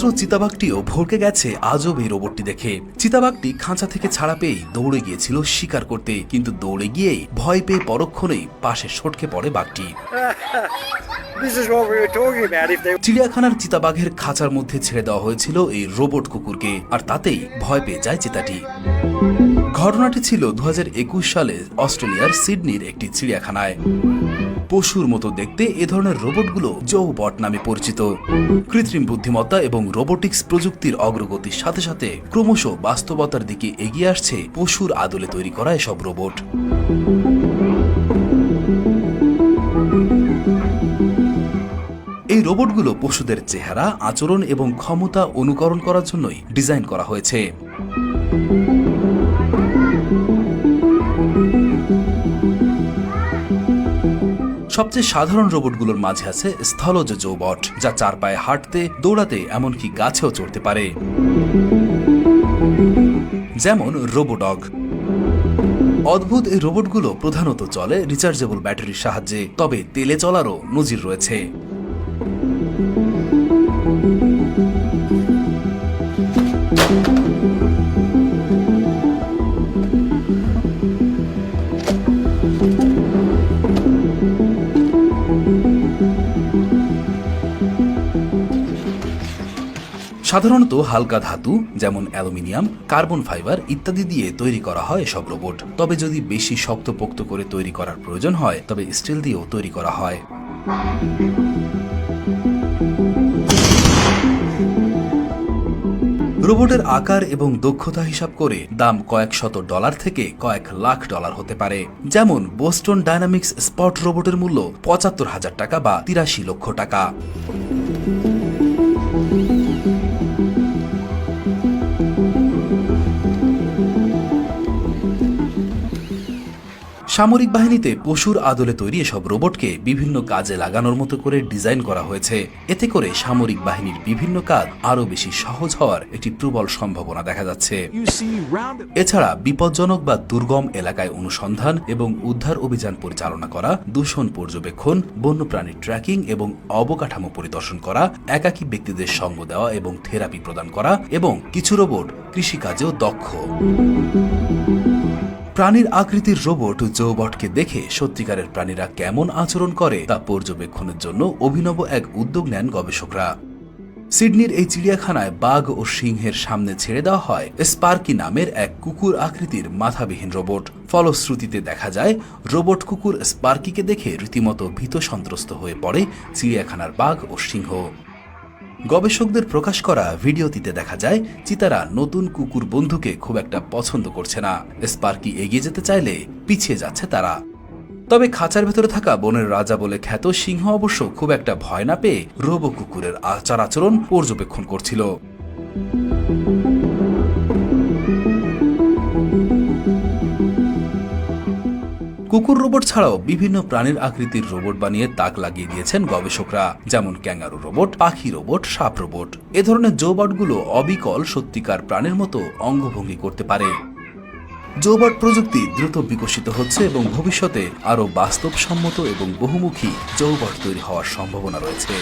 হিংস্র চিতাবাঘটিও ভড়কে গেছে আজব এই রোবটটি দেখে। চিতাবাঘটি খাঁচা থেকে ছাড়া পেয়েই দৌড়ে গিয়েছিল শিকার করতে, কিন্তু দৌড়ে গিয়েই ভয় পেয়ে পরক্ষণেই পাশে সটকে পড়ে বাঘটি। চিড়িয়াখানার চিতাবাঘের খাঁচার মধ্যে ছেড়ে দেওয়া হয়েছিল এই রোবট কুকুরকে, আর তাতেই ভয় পেয়ে যায় চিতাটি। ঘটনাটি ছিল 2021 সালে অস্ট্রেলিয়ার সিডনির একটি চিড়িয়াখানায়। পশুর মতো দেখতে এ ধরনের রোবটগুলো জোবট নামে পরিচিত। কৃত্রিম বুদ্ধিমত্তা এবং রোবোটিক্স প্রযুক্তির অগ্রগতির সাথে সাথে ক্রমশ বাস্তবতার দিকে এগিয়ে আসছে পশুর আদলে তৈরি করা এসব রোবট। এই রোবটগুলো পশুদের চেহারা, আচরণ এবং ক্ষমতা অনুকরণ করার জন্যই ডিজাইন করা হয়েছে। সবচেয়ে সাধারণ রোবটগুলোর মাঝে আছে স্থলজ জোবট, যা চার পায়ে হাঁটতে, দৌড়াতে, এমনকি গাছেও চড়তে পারে, যেমন রোবোডগ। অদ্ভুত এই রোবটগুলো প্রধানত চলে রিচার্জেবল ব্যাটারির সাহায্যে, তবে তেলে চলারও নজির রয়েছে। সাধারণত হালকা ধাতু যেমন অ্যালুমিনিয়াম, কার্বন ফাইবার ইত্যাদি দিয়ে তৈরি করা হয় এসব রোবট। তবে যদি বেশি শক্তপোক্ত করে তৈরি করার প্রয়োজন হয় তবে স্টিল দিয়েও তৈরি করা হয়। রোবটের আকার এবং দক্ষতা হিসাব করে দাম কয়েক শত ডলার থেকে কয়েক লাখ ডলার হতে পারে। যেমন বোস্টন ডায়নামিক্স স্পট রোবটের মূল্য ৭৫,০০০ টাকা বা ৮৩ লক্ষ টাকা। সামরিক বাহিনীতে পশুর আদলে তৈরি এসব রোবটকে বিভিন্ন কাজে লাগানোর মতো করে ডিজাইন করা হয়েছে। এতে করে সামরিক বাহিনীর বিভিন্ন কাজ আরও বেশি সহজ হওয়ার একটি প্রবল সম্ভাবনা দেখা যাচ্ছে। এছাড়া বিপজ্জনক বা দুর্গম এলাকায় অনুসন্ধান এবং উদ্ধার অভিযান পরিচালনা করা, দূষণ পর্যবেক্ষণ, বন্যপ্রাণীর ট্র্যাকিং এবং অবকাঠামো পরিদর্শন করা, একাকী ব্যক্তিদের সঙ্গ দেওয়া এবং থেরাপি প্রদান করা, এবং কিছু রোবট কৃষিকাজেও দক্ষ। প্রাণীর আকৃতির রোবট জোবটকে দেখে সত্যিকারের প্রাণীরা কেমন আচরণ করে তা পর্যবেক্ষণের জন্য অভিনব এক উদ্যোগ নেন গবেষকরা। সিডনির এই চিড়িয়াখানায় বাঘ ও সিংহের সামনে ছেড়ে দেওয়া হয় স্পার্কি নামের এক কুকুর আকৃতির মাথাবিহীন রোবট। ফলশ্রুতিতে দেখা যায় রোবট কুকুর স্পার্কিকে দেখে রীতিমতো ভীত সন্ত্রস্ত হয়ে পড়ে চিড়িয়াখানার বাঘ ও সিংহ। গবেষকদের প্রকাশ করা ভিডিওটিতে দেখা যায় চিতারা নতুন কুকুর বন্ধুকে খুব একটা পছন্দ করছে না। স্পার্কি এগিয়ে যেতে চাইলে পিছিয়ে যাচ্ছে তারা। তবে খাঁচার ভেতরে থাকা বনের রাজা বলে খ্যাত সিংহ অবশ্য খুব একটা ভয় না পেয়ে রোবো কুকুরের আচার আচরণ পর্যবেক্ষণ করছিল। কুকুর রোবট ছাড়াও বিভিন্ন প্রাণীর আকৃতির রোবট বানিয়ে তাক লাগিয়ে দিয়েছেন গবেষকরা, যেমন ক্যাঙ্গারু রোবট, পাখি রোবট, সাপ রোবট। এ ধরনের জোবটগুলো অবিকল সত্যিকার প্রাণীর মতো অঙ্গভঙ্গি করতে পারে। জোবট প্রযুক্তি দ্রুত বিকশিত হচ্ছে এবং ভবিষ্যতে আরও বাস্তবসম্মত এবং বহুমুখী জোবট তৈরি হওয়ার সম্ভাবনা রয়েছে।